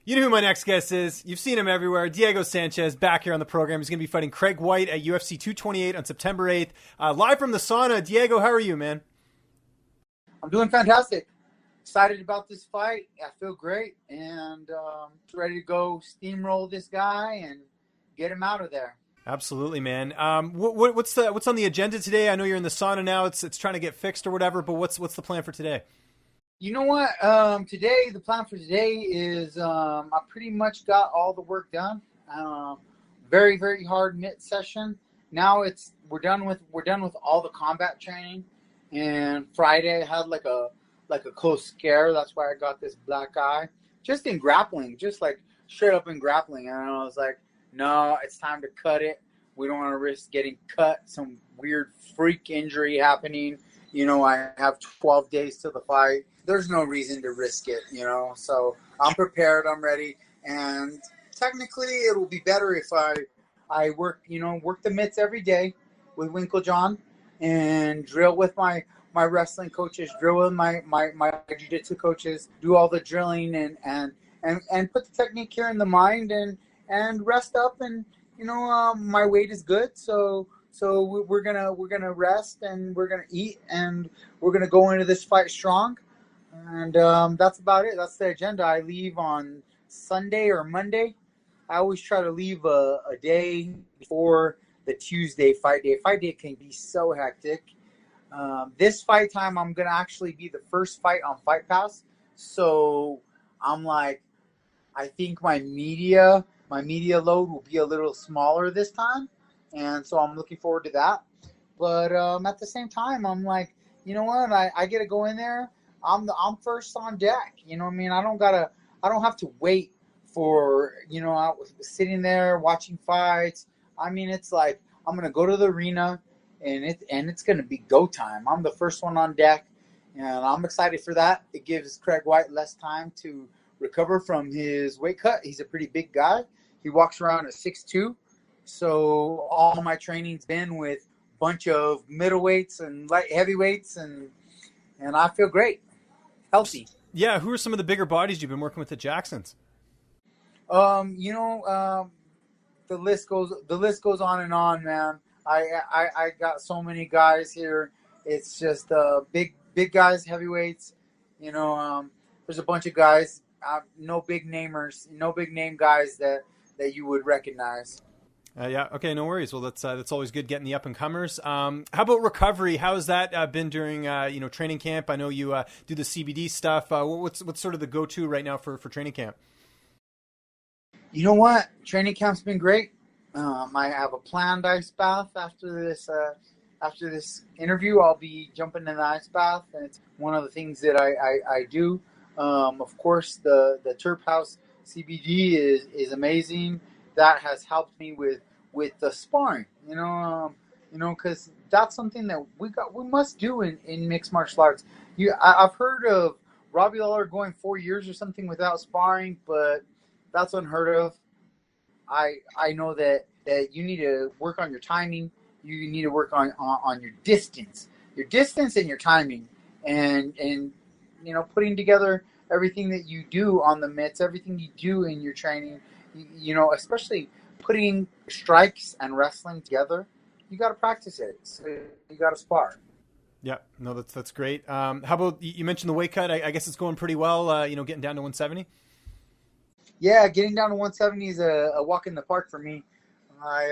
You know who my next guest is. You've seen him everywhere. Diego Sanchez back here on the program. He's going to be fighting Craig White at UFC 228 on September 8th. Live from the sauna. Diego, how are you, man? I'm doing fantastic. Excited about this fight. I feel great and ready to go steamroll this guy and get him out of there. Absolutely, man. What's on the agenda today? I know you're in the sauna now. It's trying to get fixed or whatever, but what's the plan for today? You know what? The plan for today is I pretty much got all the work done. Very, very hard mitt session. Now we're done with all the combat training. And Friday I had like a close scare. That's why I got this black eye. Just in grappling, just like straight up in grappling. And I was like, no, it's time to cut it. We don't want to risk getting cut, some weird freak injury happening. You know, I have 12 days to the fight. There's no reason to risk it, you know. So I'm prepared. I'm ready. And technically, it will be better if I work the mitts every day with Winklejohn and drill with my wrestling coaches, drill with my jiu-jitsu coaches, do all the drilling and put the technique here in the mind and rest up. And my weight is good, so we're gonna rest and we're gonna eat and we're gonna go into this fight strong. And that's about it. That's the agenda. I leave on Sunday or Monday. I always try to leave a day before the Tuesday fight day. Fight day can be so hectic. This fight time, I'm going to actually be the first fight on Fight Pass. So I'm like, I think my media load will be a little smaller this time. And so I'm looking forward to that. But at the same time, I'm like, you know what? I get to go in there. I'm first on deck. You know what I mean? I don't have to wait for, I was sitting there watching fights. I mean, it's like I'm going to go to the arena and it's going to be go time. I'm the first one on deck and I'm excited for that. It gives Craig White less time to recover from his weight cut. He's a pretty big guy. He walks around at 6'2". So all my training's been with a bunch of middleweights and light heavyweights and I feel great. Healthy. Yeah, who are some of the bigger bodies you've been working with at Jackson's? The list goes on and on, man. I got so many guys here. It's just big guys, heavyweights. There's a bunch of guys, no big namers, no big name guys that you would recognize. Yeah. Okay. No worries. Well, that's always good getting the up and comers. How about recovery? How has that been during training camp? I know you do the CBD stuff. What's sort of the go-to right now for training camp? You know what? Training camp's been great. I have a planned ice bath after this interview. I'll be jumping in the ice bath, and it's one of the things that I do. Of course, the Terphouse CBD is amazing. That has helped me with the sparring. Because that's something that we must do in mixed martial arts. I've heard of Robbie Lawler going 4 years or something without sparring, but that's unheard of. I know that you need to work on your timing. You need to work on your distance and your timing, and putting together everything that you do on the mitts, everything you do in your training. Especially putting strikes and wrestling together. You got to practice it. So you got to spar. Yeah, no, that's great. How about you mentioned the weight cut? I guess it's going pretty well. Getting down to 170. Yeah, getting down to 170 is a walk in the park for me. I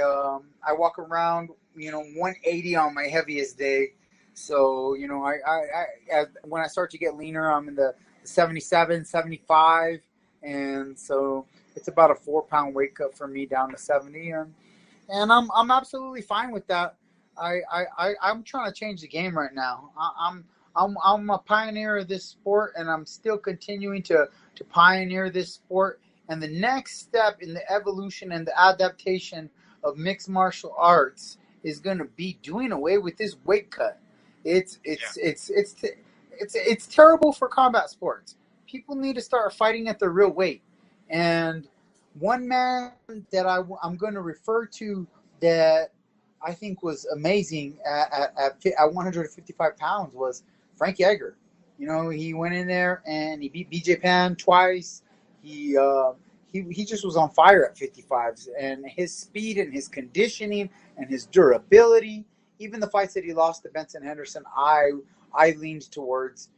walk around, 180 on my heaviest day. So, when I start to get leaner, I'm in the 77, 75. And so it's about a 4-pound weight cut for me down to 70. And I'm absolutely fine with that. I'm trying to change the game right now. I'm a pioneer of this sport, and I'm still continuing to pioneer this sport. And the next step in the evolution and the adaptation of mixed martial arts is going to be doing away with this weight cut. It's terrible for combat sports. People need to start fighting at the real weight. And one man that I'm going to refer to that I think was amazing at 155 pounds was Frank Yeager. He went in there and he beat BJ Penn twice. He he just was on fire at 55s, and his speed and his conditioning and his durability. Even the fights that he lost to Benson Henderson, I leaned towards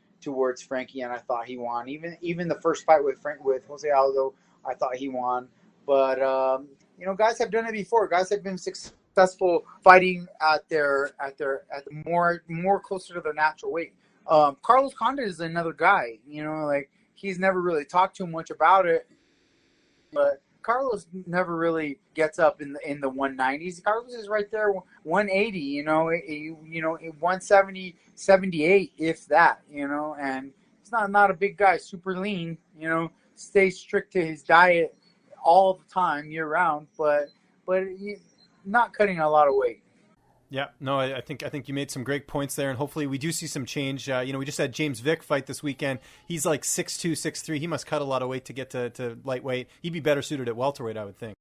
Frankie, and I thought he won. Even the first fight with Jose Aldo, I thought he won. But guys have done it before. Guys have been successful fighting at the more closer to their natural weight. Carlos Condit is another guy. Like he's never really talked too much about it, but Carlos never really gets up in the 190s. Carlos is right there, 180. 170, 78, if that. And he's not a big guy, super lean. Stays strict to his diet all the time, year round, but not cutting a lot of weight. Yeah, no, I think you made some great points there, and hopefully we do see some change. We just had James Vick fight this weekend. He's like 6'2", 6'3". He must cut a lot of weight to get to lightweight. He'd be better suited at welterweight, I would think.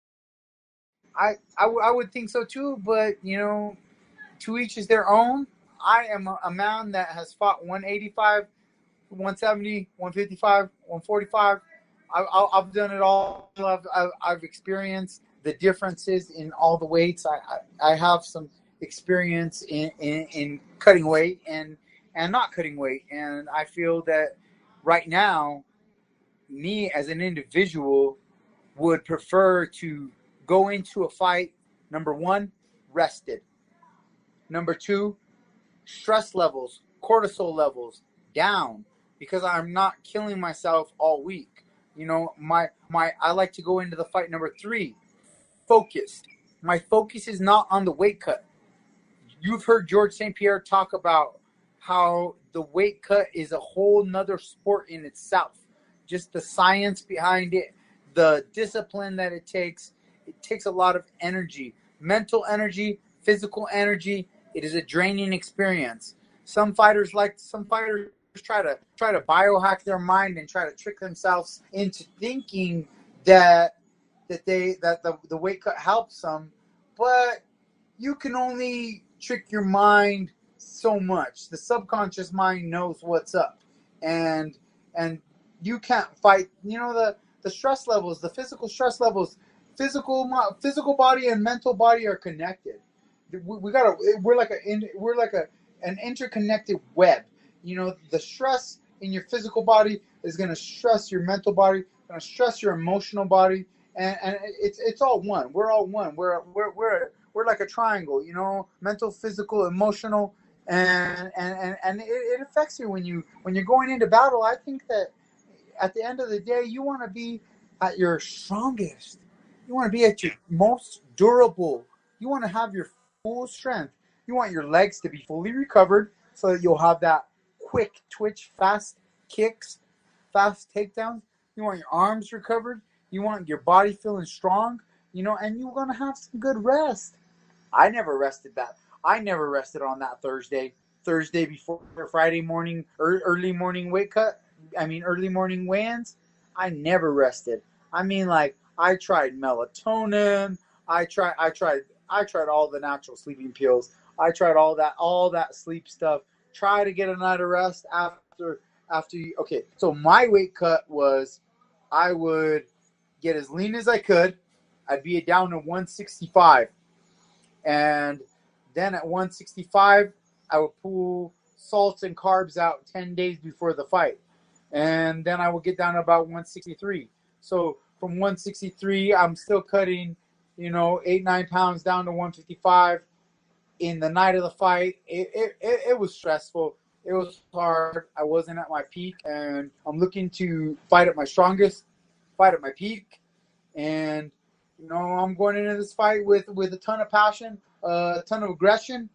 I would think so too, but to each is their own. I am a man that has fought 185, 170, 155, 145. I've done it all. I've experienced the differences in all the weights. I have some experience in cutting weight and not cutting weight, and I feel that right now, me as an individual would prefer to go into a fight, number one, rested. Number two, stress levels, cortisol levels down, because I'm not killing myself all week. I like to go into the fight, number three, focused. My focus is not on the weight cut. You've heard George St. Pierre talk about how the weight cut is a whole nother sport in itself. Just the science behind it, the discipline that it takes. It takes a lot of energy, mental energy, physical energy. It is a draining experience. Some fighters try to biohack their mind and try to trick themselves into thinking that the weight cut helps them, but you can only trick your mind so much. The subconscious mind knows what's up, and you can't fight. The stress levels, the physical stress levels, physical body and mental body are connected. We're like an interconnected web. The stress in your physical body is going to stress your mental body, going to stress your emotional body, and it's all one. We're all one. We're like a triangle, mental, physical, emotional, and it affects you when you're going into battle. I think that at the end of the day, you want to be at your strongest. You want to be at your most durable. You want to have your full strength. You want your legs to be fully recovered so that you'll have that quick twitch, fast kicks, fast takedowns. You want your arms recovered. You want your body feeling strong, and you're going to have some good rest. I never rested on that Thursday before Friday morning, early morning early morning weigh-ins. I never rested. I tried melatonin. I tried all the natural sleeping pills. I tried all that sleep stuff. Try to get a night of rest after you. Okay, so my weight cut was, I would get as lean as I could. I'd be down to 165. And then at 165, I would pull salts and carbs out 10 days before the fight. And then I would get down to about 163. So from 163, I'm still cutting, 8-9 pounds down to 155. In the night of the fight, it was stressful. It was hard. I wasn't at my peak, and I'm looking to fight at my strongest, fight at my peak. And I'm going into this fight with a ton of passion, a ton of aggression,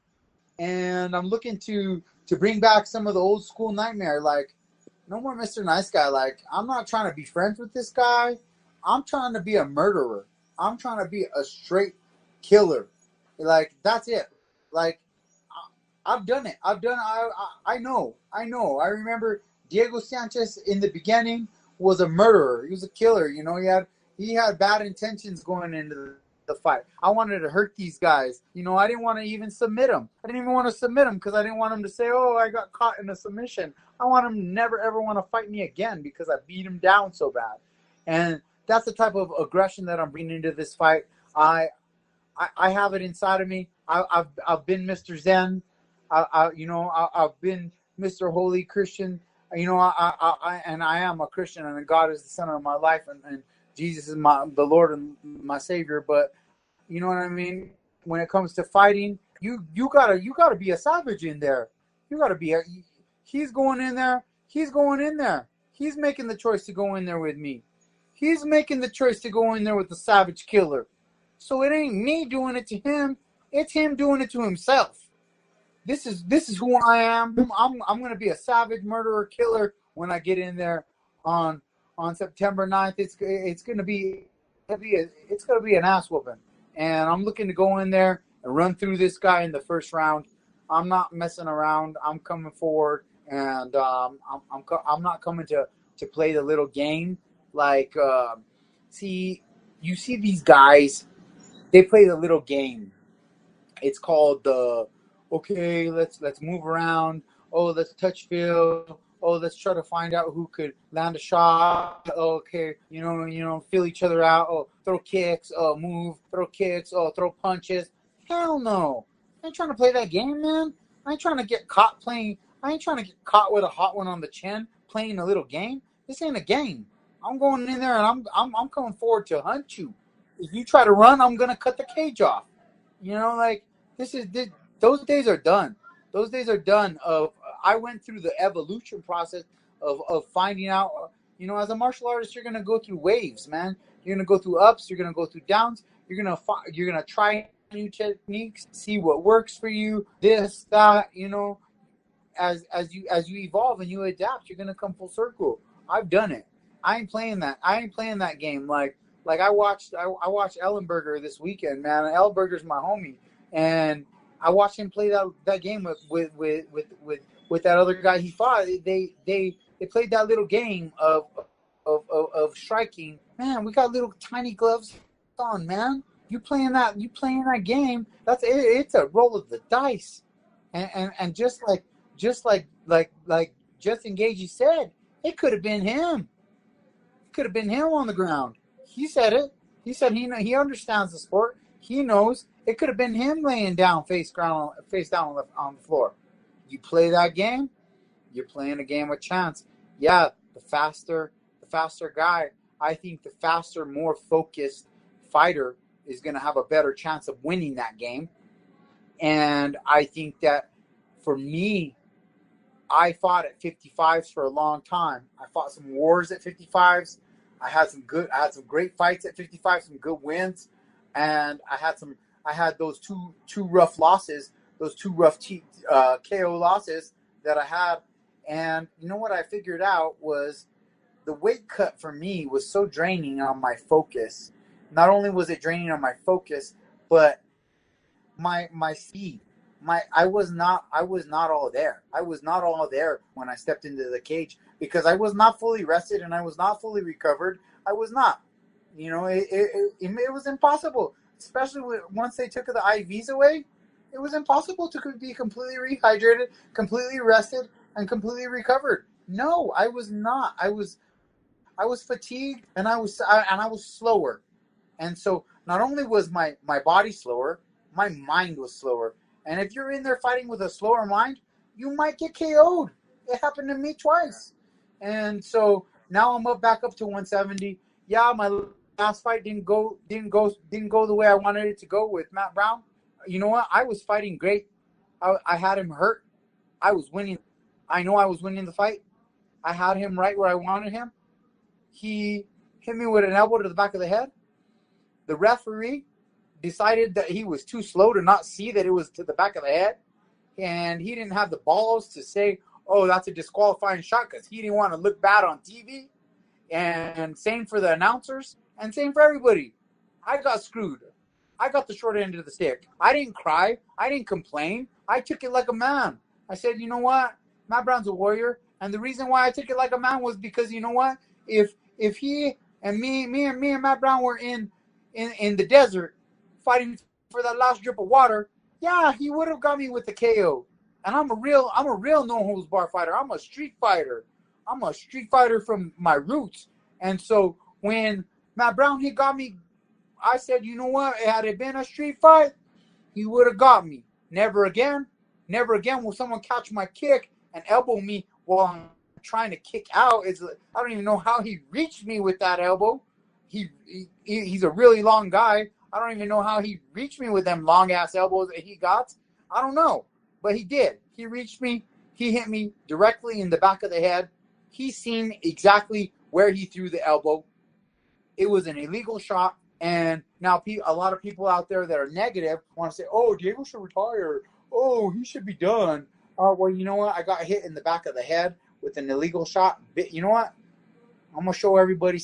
and I'm looking to bring back some of the old school nightmare. Like, no more Mr. Nice Guy. Like, I'm not trying to be friends with this guy. I'm trying to be a murderer. I'm trying to be a straight killer. Like, that's it. Like, I've done it. I know. I remember Diego Sanchez in the beginning was a murderer. He was a killer. He had bad intentions going into the fight. I wanted to hurt these guys. I didn't want to even submit them. I didn't even want to submit them because I didn't want them to say, "Oh, I got caught in a submission." I want them to never ever want to fight me again because I beat him down so bad. And that's the type of aggression that I'm bringing into this fight. I have it inside of me. I've been Mr. Zen. I've been Mr. Holy Christian. And I am a Christian, and God is the center of my life, and Jesus is the Lord and my Savior. But you know what I mean? When it comes to fighting, you gotta be a savage in there. You gotta be. He's going in there. He's going in there. He's making the choice to go in there with me. He's making the choice to go in there with the savage killer. So it ain't me doing it to him. It's him doing it to himself. This is who I am. I'm gonna be a savage murderer killer when I get in there on September 9th. It's gonna be an ass whooping, and I'm looking to go in there and run through this guy in the first round. I'm not messing around. I'm coming forward, and I'm not coming to play the little game. Like, you see these guys, they play the little game. It's called okay, let's move around. Oh, let's touch feel. Oh, let's try to find out who could land a shot. Oh, okay, feel each other out. Oh, throw kicks. Oh, move. Throw kicks. Oh, throw punches. Hell no. I ain't trying to play that game, man. I ain't trying to get caught playing. I ain't trying to get caught with a hot one on the chin playing a little game. This ain't a game. I'm going in there and I'm coming forward to hunt you. If you try to run, I'm gonna cut the cage off. Like those days are done. Those days are done. I went through the evolution process of finding out. As a martial artist, you're gonna go through waves, man. You're gonna go through ups. You're gonna go through downs. You're gonna try new techniques, see what works for you. This, that, as you evolve and you adapt, you're gonna come full circle. I've done it. I ain't playing that game. Like I watched Ellenberger this weekend, man. Ellenberger's my homie, and I watched him play that game with that other guy he fought. They played that little game of striking. Man, we got little tiny gloves on, man. You playing that game? It's a roll of the dice, and just like Justin Gagey said, it could have been him. It could have been him on the ground. He said it. He said he understands the sport. He knows it could have been him laying down face down on the floor. You play that game, you're playing a game with chance. Yeah, the faster guy. I think the faster, more focused fighter is going to have a better chance of winning that game. And I think that for me, I fought at 55s for a long time. I fought some wars at 55s. I had some great fights at 55, some good wins, and I had those two rough losses, those two rough KO losses that I had. And you know what I figured out was the weight cut for me was so draining on my focus. Not only was it draining on my focus, but my speed. I was not all there. I was not all there when I stepped into the cage because I was not fully rested and I was not fully recovered. I was not. It was impossible, especially once they took the IVs away. It was impossible to be completely rehydrated, completely rested, and completely recovered. No, I was not. I was fatigued and I was slower. And so not only was my body slower, my mind was slower. And if you're in there fighting with a slower mind, you might get KO'd. It happened to me twice. And so now I'm back up to 170. Yeah, my last fight didn't go the way I wanted it to go with Matt Brown. You know what? I was fighting great. I had him hurt. I was winning. I know I was winning the fight. I had him right where I wanted him. He hit me with an elbow to the back of the head. The referee decided that he was too slow to not see that it was to the back of the head. And he didn't have the balls to say, oh, that's a disqualifying shot because he didn't want to look bad on TV. And same for the announcers and same for everybody. I got screwed. I got the short end of the stick. I didn't cry. I didn't complain. I took it like a man. I said, you know what? Matt Brown's a warrior. And the reason why I took it like a man was because, you know what? If he and me and Matt Brown were in the desert fighting for that last drip of water, yeah, he would have got me with the KO. And I'm a real no holds bar fighter. I'm a street fighter. I'm a street fighter from my roots. And so When Matt Brown, he got me, I said, you know what? Had it been a street fight, he would have got me. Never again. Never again will someone catch my kick and elbow me while I'm trying to kick out. I don't even know how he reached me with that elbow. He's a really long guy. I don't even know how he reached me with them long ass elbows that he got. I don't know, but he did. He reached me. He hit me directly in the back of the head. He seen exactly where he threw the elbow. It was an illegal shot. And now a lot of people out there that are negative want to say, oh, Diego should retire. Oh, he should be done. Well, you know what? I got hit in the back of the head with an illegal shot. You know what? I'm going to show everybody.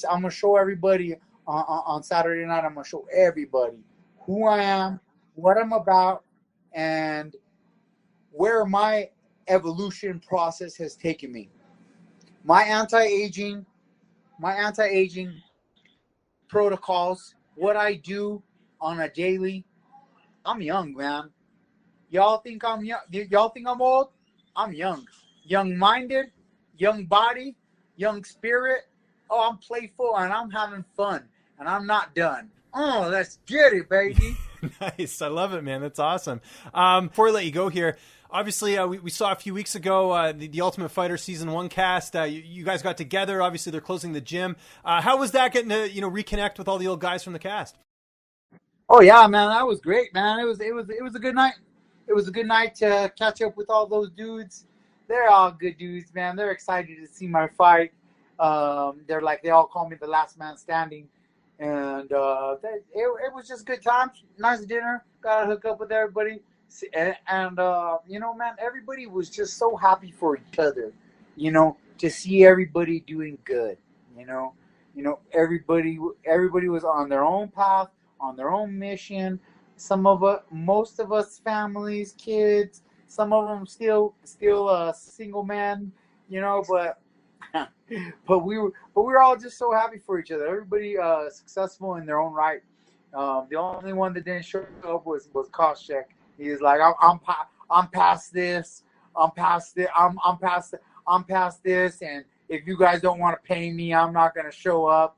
On Saturday night. I'm going to show everybody who I am, what I'm about, and where my evolution process has taken me. My anti-aging protocols, what I do on a daily. I'm young, man. Y'all think I'm young? Y'all think I'm old? I'm young. Young-minded, young body, young spirit. Oh, I'm playful and I'm having fun and I'm not done. Oh, let's get it, baby. Nice. I love it, man. That's awesome. Before I let you go here, obviously, we saw a few weeks ago the Ultimate Fighter Season 1 cast. You guys got together. Obviously, they're closing the gym. How was that getting to reconnect with all the old guys from the cast? Oh yeah, man, that was great, man. It was a good night. It was a good night to catch up with all those dudes. They're all good dudes, man. They're excited to see my fight. They all call me the last man standing. And it was just good times. Nice dinner. Got to hook up with everybody. And man, everybody was just so happy for each other, to see everybody doing good. Everybody was on their own path, on their own mission. Most of us families, kids, some of them still single men, but but we were all just so happy for each other. Everybody successful in their own right. The only one that didn't show up was Koscheck. He was like, I'm past this. I'm past this. And if you guys don't want to pay me, I'm not gonna show up.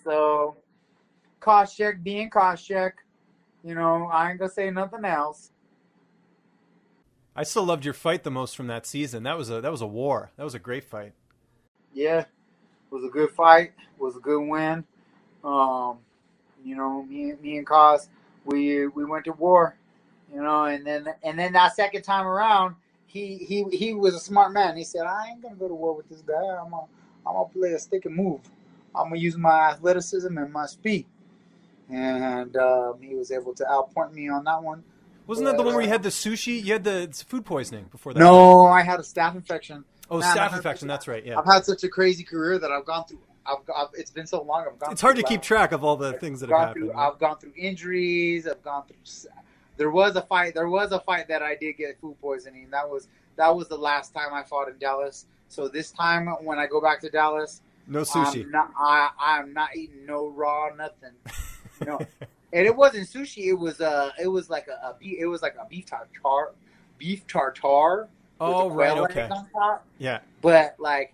So Koscheck being Koscheck, I ain't gonna say nothing else. I still loved your fight the most from that season. That was a war. That was a great fight. Yeah, it was a good fight. It was a good win. Me and Kaz, we went to war. And then that second time around, he was a smart man. He said, I ain't gonna go to war with this guy. I'm gonna play a stick and move. I'm gonna use my athleticism and my speed. And he was able to outpoint me on that one. Wasn't that the one where you had the sushi? You had the food poisoning before that? No, I had a staph infection. Oh, staph infection. That's right. Yeah. I've had such a crazy career that I've gone through. It's been so long. It's hard to keep track of all the things that have happened. I've gone through injuries. I've gone through. There was a fight that I did get food poisoning. That was the last time I fought in Dallas. So this time when I go back to Dallas, no sushi. I'm not eating no raw nothing. And it wasn't sushi. It was like a beef tartare. Oh right, okay. Yeah. But like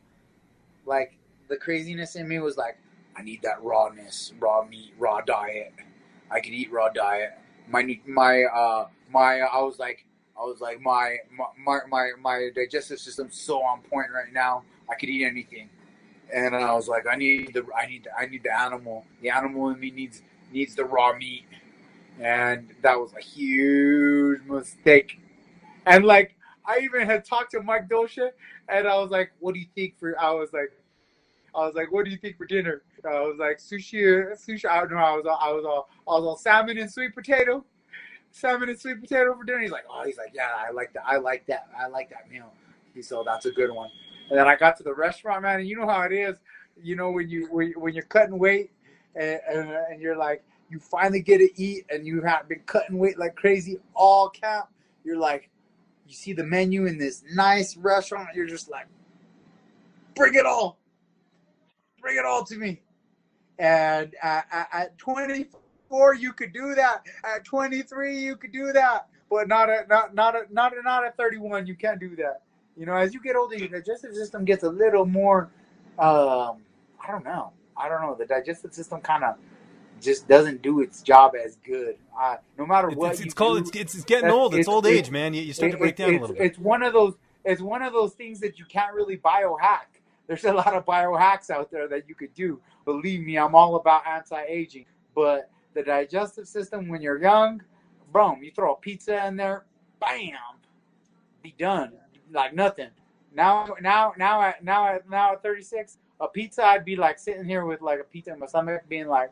the craziness in me was like, I need that rawness, raw meat, raw diet. I could eat raw diet. My digestive system's so on point right now. I could eat anything. And I was like, I need the animal. The animal in me needs the raw meat. And that was a huge mistake. And like, I even had talked to Mike Dosha, and I was like, what do you think I was like, what do you think for dinner? I was like, sushi. I don't know. I was all salmon and sweet potato for dinner. He's like, yeah, I like that meal. He said, that's a good one. And then I got to the restaurant, man, and you know how it is. When you're cutting weight, and you're like, you finally get to eat, and you have been cutting weight like crazy all camp. You're like, you see the menu in this nice restaurant, you're just like, bring it all to me. And at 24, you could do that. At 23, you could do that. But not at 31, you can't do that. As you get older, your digestive system gets a little more, I don't know. I don't know. The digestive system kind of just doesn't do its job as good. No matter what it's called, do, it's getting old. It's old age, man. You start to break down a little bit. It's one of those. It's one of those things that you can't really biohack. There's a lot of biohacks out there that you could do. Believe me, I'm all about anti-aging. But the digestive system, when you're young, boom, you throw a pizza in there, bam, be done like nothing. Now at 36, a pizza, I'd be like sitting here with like a pizza in my stomach, being like,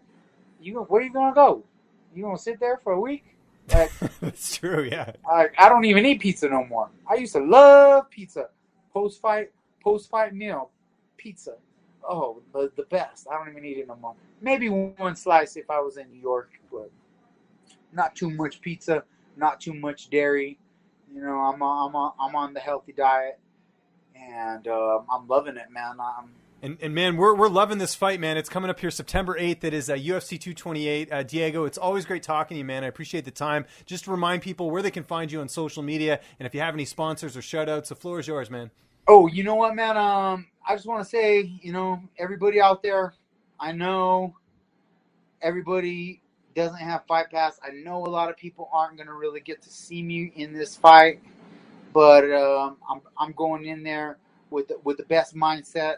where you gonna go? You gonna sit there for a week? Like, that's true, yeah. I don't even eat pizza no more. I used to love pizza. Post fight meal, pizza. Oh, the best. I don't even eat it no more. Maybe one slice if I was in New York, but not too much pizza, not too much dairy. You know, I'm on the healthy diet, and I'm loving it, man. And man, we're loving this fight, man. It's coming up here September 8th. It is UFC 228. Diego, it's always great talking to you, man. I appreciate the time. Just to remind people where they can find you on social media, and if you have any sponsors or shout-outs, the floor is yours, man. Oh, you know what, man? I just want to say, everybody out there, I know everybody doesn't have Fight Pass. I know a lot of people aren't going to really get to see me in this fight, but I'm going in there with the best mindset.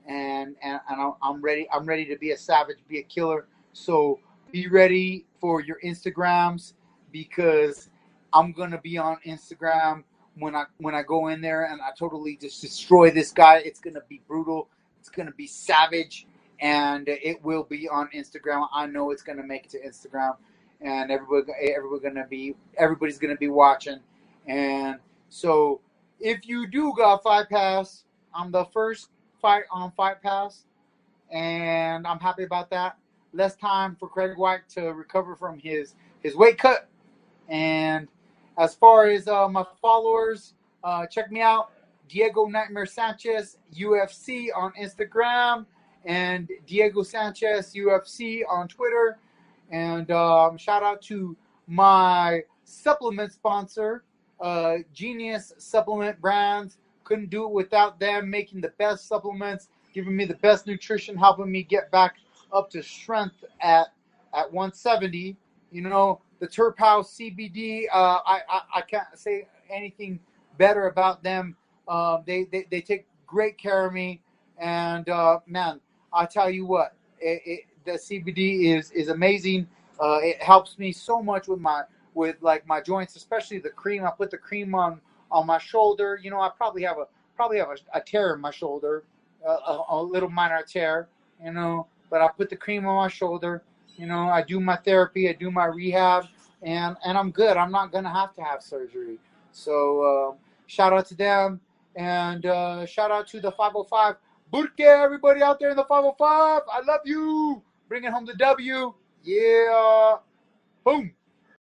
And I'm ready. I'm ready to be a savage, be a killer. So be ready for your Instagrams, because I'm gonna be on Instagram when I go in there and I totally just destroy this guy. It's gonna be brutal. It's gonna be savage, and it will be on Instagram. I know it's gonna make it to Instagram, and everybody's gonna be watching. And so if you do got Fight Pass, I'm the first fight on Fight Pass, and I'm happy about that. Less time for Craig White to recover from his weight cut. And as far as my followers, check me out, Diego Nightmare Sanchez UFC on Instagram, and Diego Sanchez UFC on Twitter. And shout out to my supplement sponsor, Genius Supplement Brands. Couldn't do it without them making the best supplements, giving me the best nutrition, helping me get back up to strength at 170. The Terphouse CBD, I can't say anything better about them. They take great care of me. And, man, I tell you what, the CBD is amazing. It helps me so much with my joints, especially the cream. I put the cream on my shoulder. I probably have a tear in my shoulder, a little minor tear, but I put the cream on my shoulder. I do my therapy, I do my rehab, and I'm good. I'm not going to have surgery. So shout out to them, and shout out to the 505. Burke, everybody out there in the 505, I love you. Bringing home the W. Yeah. Boom.